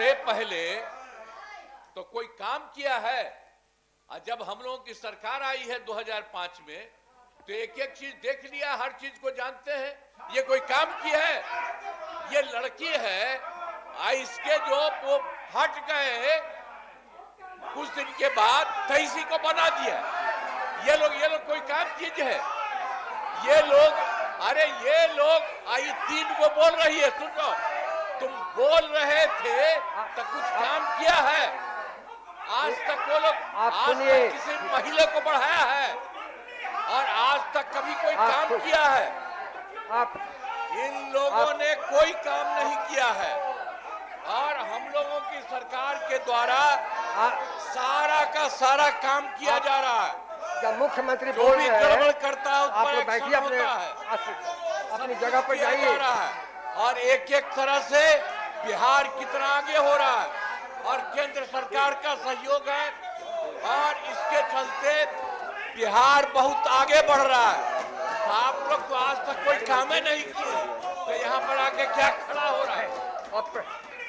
से पहले तो कोई काम किया है? जब हम लोगों की सरकार आई है 2005 में तो एक एक चीज देख लिया, हर चीज को जानते हैं। ये कोई काम किया है? ये लड़की है, इसके जो वो हट गए कुछ दिन के बाद तहसी को बना दिया। ये लोग कोई काम चीज है? ये लोग आई 3 को बोल रही है, सुनो, तुम बोल रहे थे तो कुछ काम किया है? आज तक वो लोग किसी महिला को बढ़ाया है और आज तक कभी कोई काम किया है? इन लोगों ने कोई काम नहीं किया है और हम लोगों की सरकार के द्वारा सारा का सारा काम किया जा रहा है। जब मुख्यमंत्री बोल रहे हैं, गड़बड़ करता है आप लोग बैठिए, अपनी जगह पर जाइए। और एक एक तरह से बिहार कितना आगे हो रहा है और केंद्र सरकार का सहयोग है और इसके चलते बिहार बहुत आगे बढ़ रहा है। आप लोग तो आज तक कोई काम ही नहीं किए तो यहाँ पर आके क्या खड़ा हो रहा है?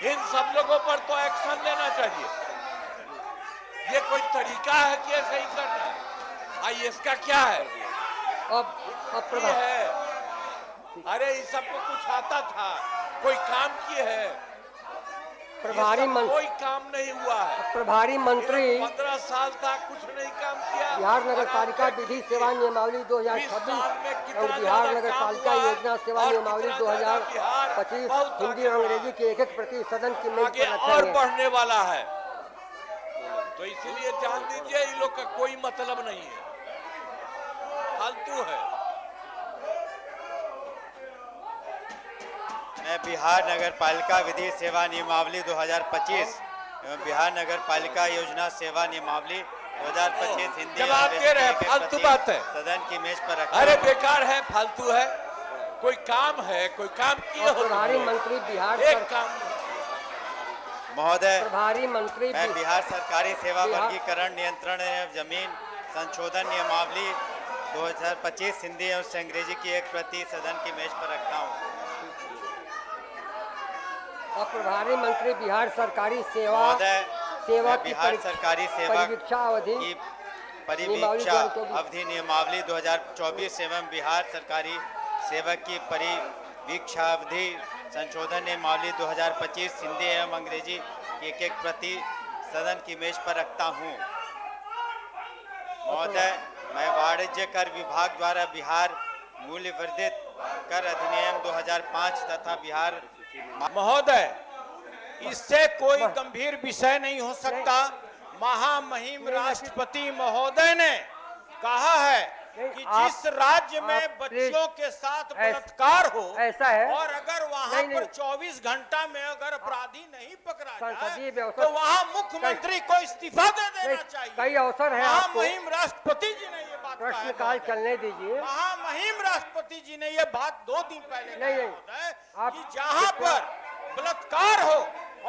इन सब लोगों पर तो एक्शन लेना चाहिए। ये कोई तरीका है कि ऐसे ही करना है? इसका क्या है? अब है, अरे इस सबको कुछ आता था, कोई काम किए है? प्रभारी कोई काम नहीं हुआ है। प्रभारी मंत्री 15 साल तक कुछ नहीं काम किया। बिहार नगर पालिका विधि सेवा नियमावली 2026 और बिहार नगर पालिका योजना सेवा नियमावली 2025 हिंदी और अंग्रेजी की एक प्रति सदन की मेज पर और बढ़ने वाला है। तो इसलिए जान दीजिए, इन लोग का कोई मतलब नहीं है, फालतू है। मैं बिहार नगर पालिका विधि सेवा नियमावली 2025 एवं बिहार नगर पालिका योजना सेवा नियमावली 2025 हिंदी जवाब दे रहे हैं, फालतू बात है, सदन की मेज पर रखा। अरे बेकार है, फालतू है। कोई काम है? कोई काम किया? प्रभारी मंत्री बिहार एक काम महोदय, प्रभारी मंत्री मैं बिहार सरकारी सेवा वर्गीकरण नियंत्रण एवं जमीन संशोधन नियमावली 2025 हिंदी एवं अंग्रेजी की एक प्रति सदन की मेज पर रखता हूँ। और प्रभारी मंत्री बिहार सरकारी सेवा बिहार सरकारी सेवा परीक्षा अवधि की परिवीक्षा अवधि नियमावली 2024 एवं बिहार सरकारी सेवक की परिवीक्षा अवधि संशोधन नियमावली 2025 हिंदी एवं अंग्रेजी की एक एक प्रति सदन की मेज पर रखता हूँ। महोदय, मैं वाणिज्य कर विभाग द्वारा बिहार मूल्य वर्धित कर अधिनियम 2005 तथा बिहार महोदय, इससे कोई गंभीर विषय नहीं हो सकता। महामहिम राष्ट्रपति महोदय ने कहा है कि जिस राज्य में बच्चों के साथ बलात्कार हो ऐसा है और अगर वहां पर 24 घंटा में अगर अपराधी नहीं पकड़ा जाए तो वहां मुख्यमंत्री को इस्तीफा दे देना चाहिए। कई अवसर है। महामहिम राष्ट्रपति जी ने ये बात प्रश्नकाल चलने दीजिए। महामहिम राष्ट्रपति जी ने ये बात 2 दिन पहले कहा आप कि जहां पर बलात्कार हो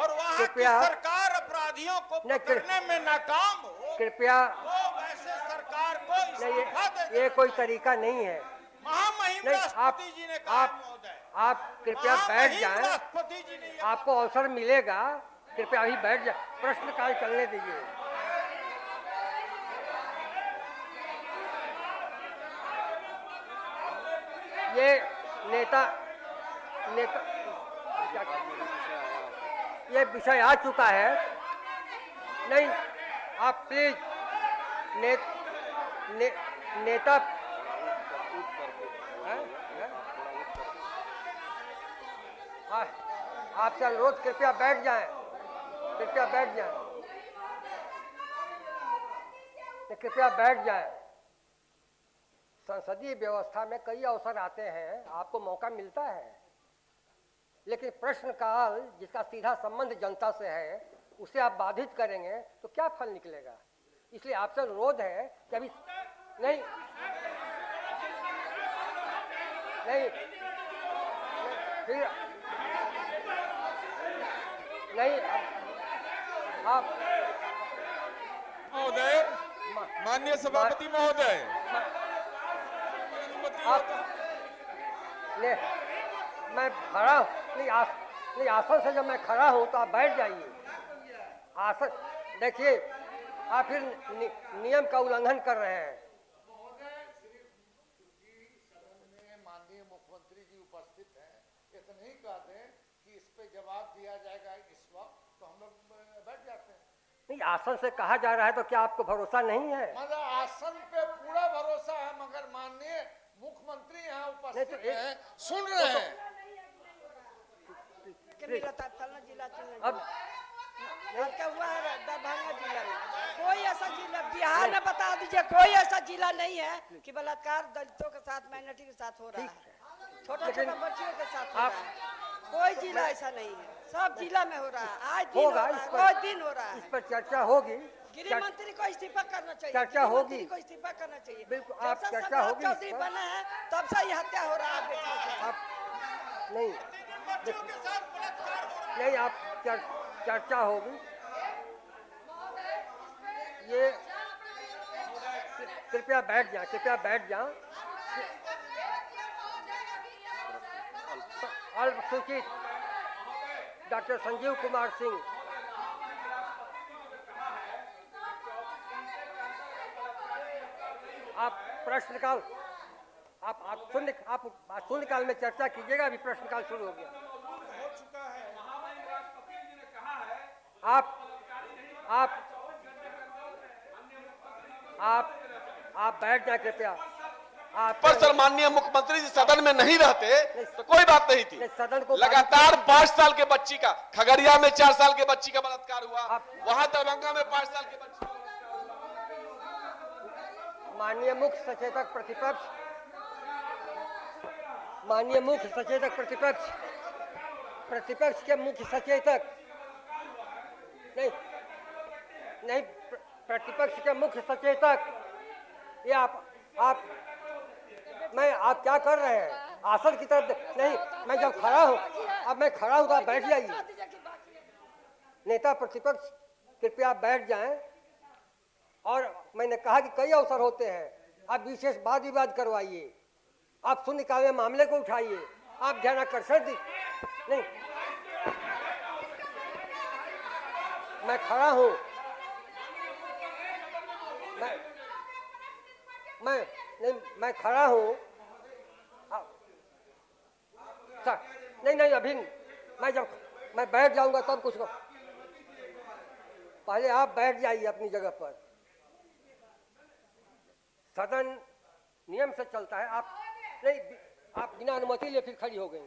और वहां की सरकार अपराधियों को पकड़ने में नाकाम हो, कृपया तो वैसे सरकार को इस्तीफा दे। ये कोई तरीका नहीं है। महामहिम राष्ट्रपति जी ने कहा। महोदय, आप कृपया बैठ जाएं, राष्ट्रपति जी ने आपको अवसर मिलेगा, कृपया अभी बैठ जाए, प्रश्नकाल चलने दीजिए। ये नेता ये विषय आ चुका है। नहीं, आप प्लीज नेता आपसे अनुरोध, कृपया बैठ जाएं, कृपया बैठ जाएं, कृपया बैठ जाएं। संसदीय व्यवस्था में कई अवसर आते हैं, आपको मौका मिलता है, लेकिन प्रश्नकाल जिसका सीधा संबंध जनता से है उसे आप बाधित करेंगे तो क्या फल निकलेगा? इसलिए आपसे अनुरोध है कि अभी नहीं फिर नहीं आप महोदय, माननीय सभापति महोदय, आप मैं खड़ा हूँ, नहीं आसन से जब मैं खड़ा हूँ तो आप बैठ जाइए। आसन देखिए, आप फिर नियम का उल्लंघन कर रहे हैं। माननीय मुख्यमंत्री जी उपस्थित हैं, इतना ही कह दें कि इस पे जवाब दिया जाएगा इस वक्त, तो हम लोग बैठ जाते हैं। नहीं, आसन से कहा जा रहा है तो क्या आपको भरोसा नहीं है? मतलब आसन पे पूरा भरोसा है, मगर माननीय मुख्यमंत्री यहाँ उपस्थित नहीं तो हैं, सुन रहे हैं। अब क्या हुआ है दरभंगा जिला में? कोई ऐसा जिला बिहार में बता दीजिए, कोई ऐसा जिला नहीं है कि बलात्कार दलितों के साथ, माइनॉरिटी के साथ हो रहा है, छोटा छोटा बच्चियों के साथ हो रहा है। कोई जिला ऐसा नहीं है, सब जिला में हो रहा है। आज दिन हो होगा, रहा है, इस पर- कोई दिन हो रहा है। इस पर चर्चा होगी। गृह मंत्री को इस्तीफा करना चाहिए, चर्चा गृह होगी। मंत्री को इस्तीफा करना चाहिए। बिल्कुल, जब आप से चर्चा सम्राट होगी इस चौधरी पर। बने हैं तब से ये हत्या हो रहा है बेटियों के साथ। आप नहीं, नहीं, आप चर्चा होगी। ये कृपया बैठ जाएं, कृपया बैठ जाएं। अल्पसूचित डॉक्टर संजीव कुमार सिंह, आप प्रश्नकाल, आप शून्यकाल में चर्चा कीजिएगा। अभी प्रश्नकाल शुरू हो गया। आप बैठ जाए कृपया। आप पर सर माननीय मुख्यमंत्री जी सदन में नहीं रहते तो कोई बात नहीं थी। सदन को लगातार 5 साल के बच्ची का, खगड़िया में 4 साल के बच्ची का बलात्कार हुआ, वहां दरभंगा में 5 साल के बच्ची। माननीय मुख्य सचेतक प्रतिपक्ष, माननीय मुख्य सचेतक प्रतिपक्ष, प्रतिपक्ष के मुख्य सचेतक नहीं, नहीं, प्रतिपक्ष के मुख्य सचेतक, ये आप क्या कर रहे हैं? आसन की तरफ नहीं, मैं जब खड़ा हूं, अब मैं खड़ा हूं तो आप बैठ जाइए। नेता प्रतिपक्ष कृपया बैठ जाएं। और मैंने कहा कि कई अवसर होते हैं, आप विशेष वाद विवाद करवाइए, आप शून्यकाल में मामले को उठाइए, आप ध्यानाकर्षण नहीं। मैं खड़ा हूं, मैं खड़ा हूं। सर नहीं, अभी मैं बैठ जाऊंगा तब कुछ को, पहले आप बैठ जाइए अपनी जगह पर। सदन नियम से चलता है। आप नहीं, आप बिना अनुमति लिए फिर खड़ी हो गई।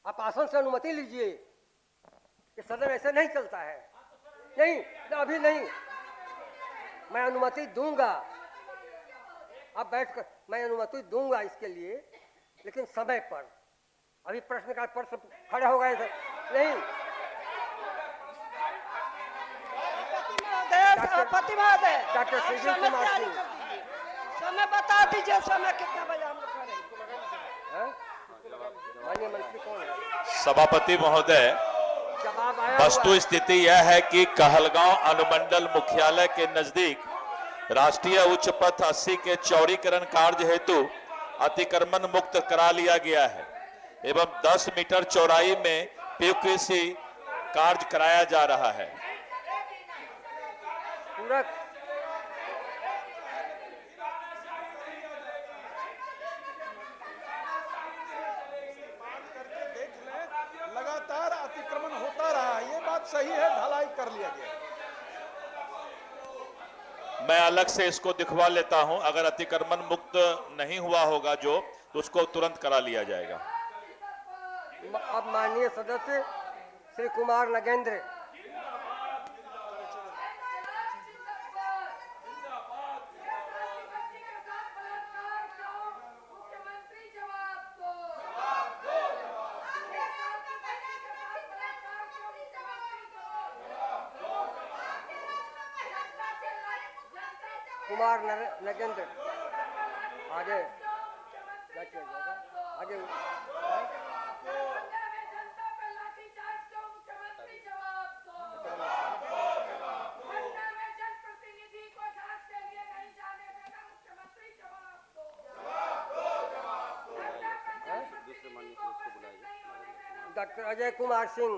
आप आसन से अनुमति लीजिए। ये सदन ऐसे नहीं चलता है। नहीं, अभी नहीं, मैं अनुमति दूंगा। आप बैठकर, मैं अनुमति दूंगा इसके लिए, लेकिन समय पर। अभी प्रश्नकाल पर से खड़े हो गए थे। नहीं, डॉक्टर संजीव कुमार सिंह, समय बता दीजिए, समय कितना बजे हम लोग करेंगे? माननीय मंत्री कौन है? सभापति महोदय, जवाब आया। वस्तु स्थिति यह है कि कहलगांव अनुमंडल मुख्यालय के नजदीक राष्ट्रीय उच्च पथ 80 के चौड़ीकरण कार्य हेतु अतिक्रमण मुक्त करा लिया गया है एवं 10 मीटर चौड़ाई में पीयूसी कार्य कराया जा रहा है। पूरा लगातार अतिक्रमण होता रहा, ये बात सही है, ढलाई कर लिया गया। मैं अलग से इसको दिखवा लेता हूं, अगर अतिक्रमण मुक्त नहीं हुआ होगा तो उसको तुरंत करा लिया जाएगा। अब माननीय सदस्य श्री कुमार नगेंद्र, कुमार नगेंद्र, आगे आगे डॉक्टर अजय कुमार सिंह,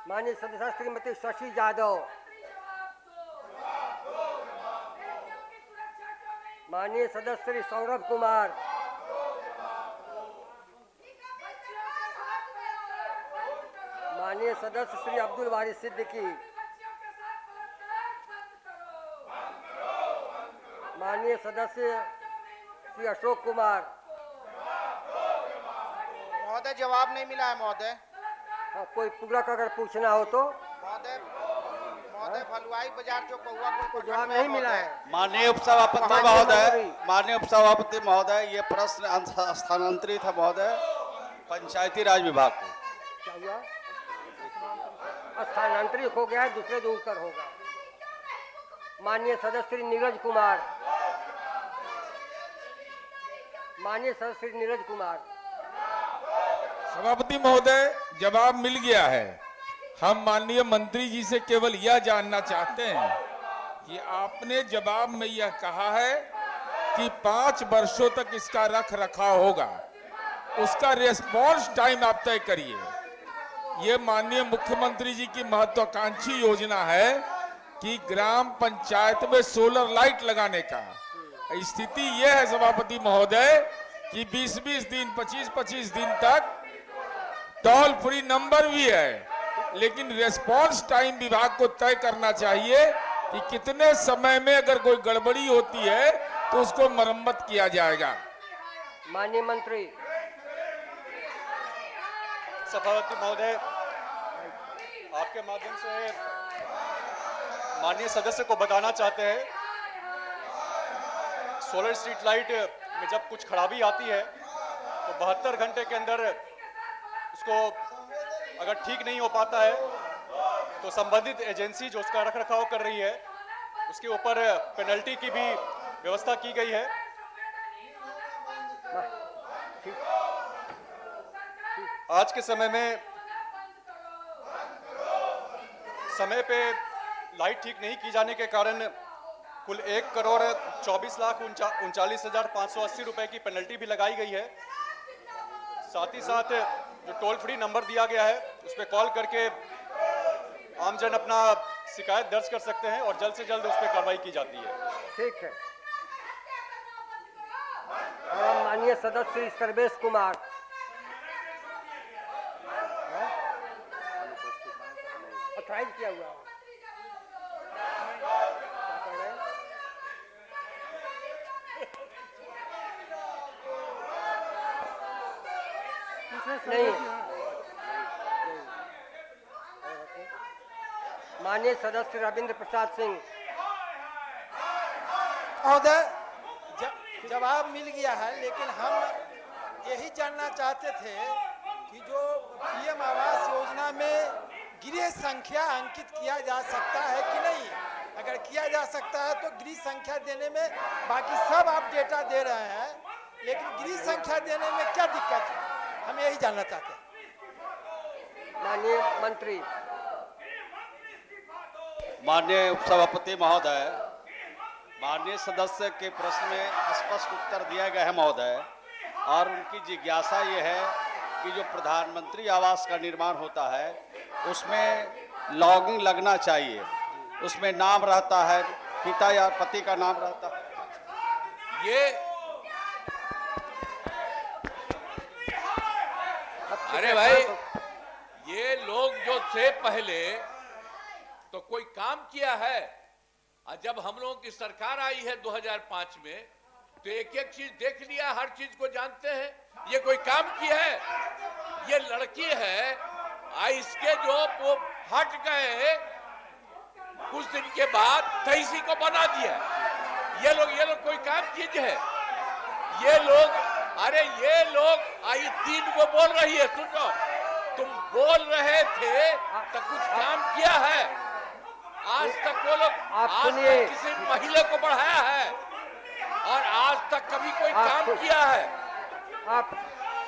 माननीय सदस्य श्रीमती शशि यादव, माननीय सदस्य श्री सौरभ कुमार, माननीय सदस्य श्री अब्दुल वारिस सिद्दीकी, माननीय सदस्य श्री अशोक कुमार। महोदय जवाब नहीं मिला है महोदय। हाँ, कोई पूरक अगर पूछना हो तो। महोदय भलुआई बाजार जो पहुआ को जवाब नहीं मिला है। माननीय उपसभापति महोदय, ये प्रश्न स्थानांतरित है महोदय पंचायती राज विभाग को। क्या हुआ? स्थानांतरित हो गया है, दूसरे जो उत्तर होगा। माननीय सदस्य श्री नीरज कुमार, माननीय सदस्य श्री नीरज कुमार। सभापति महोदय, जवाब मिल गया है। हम माननीय मंत्री जी से केवल यह जानना चाहते हैं कि आपने जवाब में यह कहा है कि 5 वर्षों तक इसका रख रखाव होगा, उसका रिस्पॉन्स टाइम आप तय करिए। ये माननीय मुख्यमंत्री जी की महत्वाकांक्षी योजना है कि ग्राम पंचायत में सोलर लाइट लगाने का। स्थिति यह है सभापति महोदय कि 20-20 दिन, 25-25 दिन तक टोल फ्री नंबर भी है, लेकिन रिस्पॉन्स टाइम विभाग को तय करना चाहिए कि कितने समय में अगर कोई गड़बड़ी होती है तो उसको मरम्मत किया जाएगा। माननीय मंत्री। सभापति महोदय, आपके माध्यम से माननीय सदस्य को बताना चाहते हैं, सोलर स्ट्रीट लाइट में जब कुछ खराबी आती है तो 72 घंटे के अंदर उसको अगर ठीक नहीं हो पाता है तो संबंधित एजेंसी जो उसका रख रखाव कर रही है उसके ऊपर पेनल्टी की भी व्यवस्था की गई है। आज के समय में समय पे लाइट ठीक नहीं की जाने के कारण कुल 1,24,39,580 रुपए की पेनल्टी भी लगाई गई है। साथ ही साथ जो टोल फ्री नंबर दिया गया है उस पर कॉल करके आमजन अपना शिकायत दर्ज कर सकते हैं और जल्द से जल्द उस पर कार्रवाई की जाती है। ठीक है। और माननीय सदस्य श्री सर्वेश कुमार। ऑथराइज किया हुआ है। नहीं। माननीय सदस्य रविंद्र प्रसाद सिंह। महोदय, जवाब मिल गया है, लेकिन हम यही जानना चाहते थे कि जो पीएम आवास योजना में गृह संख्या अंकित किया जा सकता है कि नहीं। अगर किया जा सकता है तो गृह संख्या देने में बाकी सब आप डेटा दे रहे हैं, लेकिन गृह संख्या देने में क्या दिक्कत है, हम यही जानना चाहते हैं। माननीय मंत्री। माननीय उपसभापति महोदय, माननीय सदस्य के प्रश्न में स्पष्ट उत्तर दिया गया है महोदय, और उनकी जिज्ञासा ये है कि जो प्रधानमंत्री आवास का निर्माण होता है उसमें लॉगिंग लगना चाहिए, उसमें नाम रहता है, पिता या पति का नाम रहता है। अरे भाई, ये लोग जो थे पहले तो कोई काम किया है, और जब हम लोगों की सरकार आई है 2005 में तो एक एक चीज देख लिया, हर चीज को जानते हैं। ये कोई काम किया है? ये लड़की है, इसके जो वो हट गए कुछ दिन के बाद तहसी को बना दिया। ये लोग कोई काम चीज है? ये लोग, अरे ये लोग आई 3 को बोल रही है, सुनो, तुम बोल रहे थे तो कुछ काम किया है? आज तक वो लोग, आज तक किसी महिला को बढ़ाया है और आज तक कभी कोई काम किया है?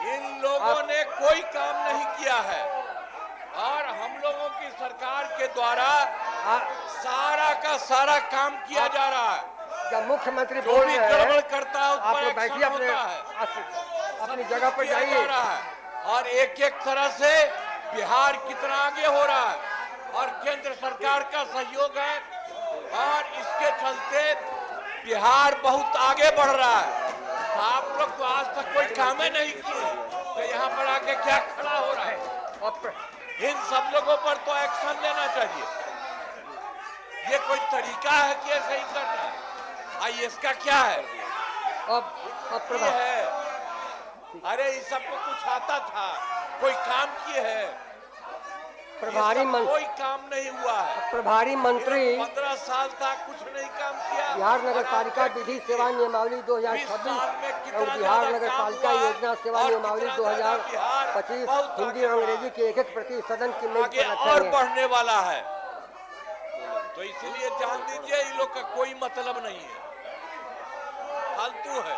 इन लोगों ने कोई काम नहीं किया है, और हम लोगों की सरकार के द्वारा सारा का सारा काम किया जा रहा है। जब मुख्यमंत्री जो भी गड़बड़ करता है आप लोग बैठिए, अपनी जगह पर जाइए। और एक एक तरह से बिहार कितना आगे हो रहा है। और केंद्र सरकार का सहयोग है और इसके चलते बिहार बहुत आगे बढ़ रहा है। तो आप लोग तो आज तक कोई काम ही नहीं किए, तो यहाँ पर आके क्या खड़ा हो रहा है? इन सब लोगों पर तो एक्शन लेना चाहिए। ये कोई तरीका है कि ऐसे ही करना है? आई इसका क्या है? अब ये है, अरे इस सबको कुछ आता था, कोई काम किए है? प्रभारी कोई काम नहीं हुआ है। प्रभारी मंत्री 15 साल तक कुछ नहीं काम किया। बिहार नगर पालिका विधि सेवा नियमावली 2026 और बिहार नगर पालिका योजना सेवा नियमावली 2025 हिंदी और अंग्रेजी के एक प्रति सदन की मेज आगे पर और रखेंगे। बढ़ने वाला है, तो इसलिए जान लीजिए इन लोग का कोई मतलब नहीं है, फालतू है।